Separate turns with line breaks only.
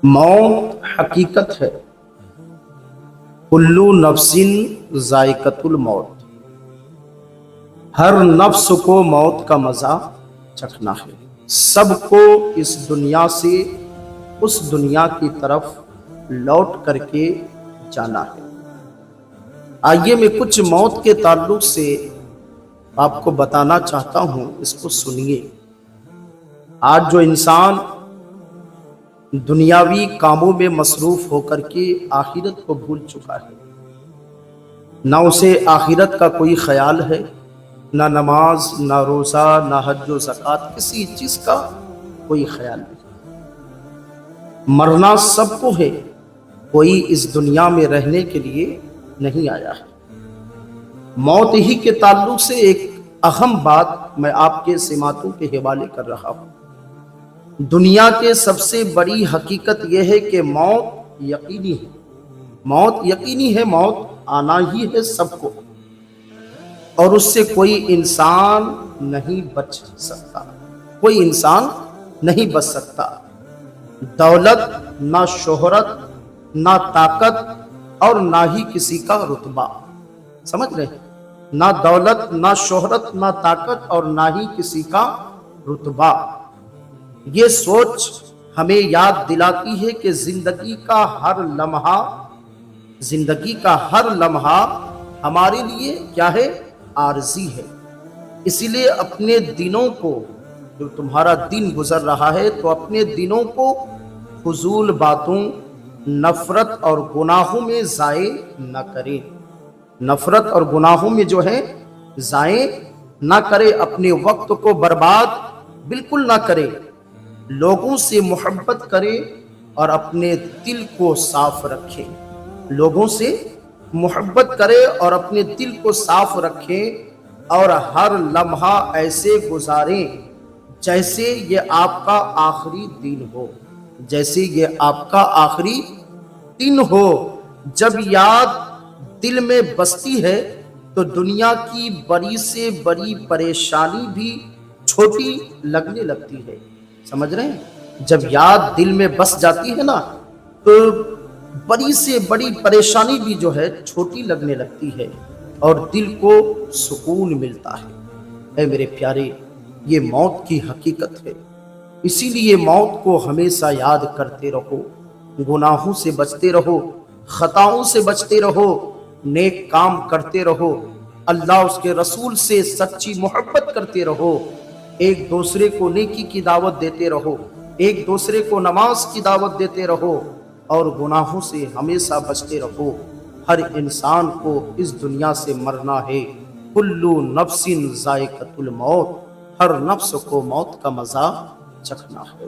موت حقیقت ہے، کلو نفسن ذائقۃ الموت، ہر نفس کو موت کا مزہ چکھنا ہے۔ سب کو اس دنیا سے اس دنیا کی طرف لوٹ کر کے جانا ہے۔ آئیے میں کچھ موت کے تعلق سے آپ کو بتانا چاہتا ہوں، اس کو سنیے۔ آج جو انسان دنیاوی کاموں میں مصروف ہو کر کے آخرت کو بھول چکا ہے، نہ اسے آخرت کا کوئی خیال ہے، نہ نماز، نہ روزہ، نہ حج و زکوٰۃ، کسی چیز کا کوئی خیال نہیں۔ مرنا سب کو ہے، کوئی اس دنیا میں رہنے کے لیے نہیں آیا ہے۔ موت ہی کے تعلق سے ایک اہم بات میں آپ کے سماعتوں کے حوالے کر رہا ہوں۔ دنیا کے سب سے بڑی حقیقت یہ ہے کہ موت یقینی ہے، موت یقینی ہے، موت آنا ہی ہے سب کو، اور اس سے کوئی انسان نہیں بچ سکتا، کوئی انسان نہیں بچ سکتا۔ دولت، نہ شہرت، نہ طاقت، اور نہ ہی کسی کا رتبہ، سمجھ رہے ہیں؟ نہ دولت، نہ شہرت، نہ طاقت، اور نہ ہی کسی کا رتبہ۔ یہ سوچ ہمیں یاد دلاتی ہے کہ زندگی کا ہر لمحہ ہمارے لیے کیا ہے؟ عارضی ہے۔ اسی لیے اپنے دنوں کو، جو تمہارا دن گزر رہا ہے، تو اپنے دنوں کو فضول باتوں، نفرت اور گناہوں میں ضائع نہ کریں، نفرت اور گناہوں میں جو ہے ضائع نہ کرے، اپنے وقت کو برباد بالکل نہ کرے، لوگوں سے محبت کرے اور اپنے دل کو صاف رکھے، لوگوں سے محبت کرے اور اپنے دل کو صاف رکھے، اور ہر لمحہ ایسے گزاریں جیسے یہ آپ کا آخری دن ہو، جیسے یہ آپ کا آخری دن ہو۔ جب یاد دل میں بستی ہے تو دنیا کی بڑی سے بڑی پریشانی بھی چھوٹی لگنے لگتی ہے، سمجھ رہے ہیں؟ جب یاد دل میں بس جاتی ہے نا، تو بڑی سے بڑی پریشانی بھی جو ہے چھوٹی لگنے لگتی ہے، اور دل کو سکون ملتا ہے۔ اے میرے پیارے، یہ موت کی حقیقت ہے، اسی لیے موت کو ہمیشہ یاد کرتے رہو، گناہوں سے بچتے رہو، خطاؤں سے بچتے رہو، نیک کام کرتے رہو، اللہ اس کے رسول سے سچی محبت کرتے رہو، ایک دوسرے کو نیکی کی دعوت دیتے رہو، ایک دوسرے کو نماز کی دعوت دیتے رہو، اور گناہوں سے ہمیشہ بچتے رہو۔ ہر انسان کو اس دنیا سے مرنا ہے، کلو نفس ذائقۃ الموت، ہر نفس کو موت کا مزہ چکھنا ہے۔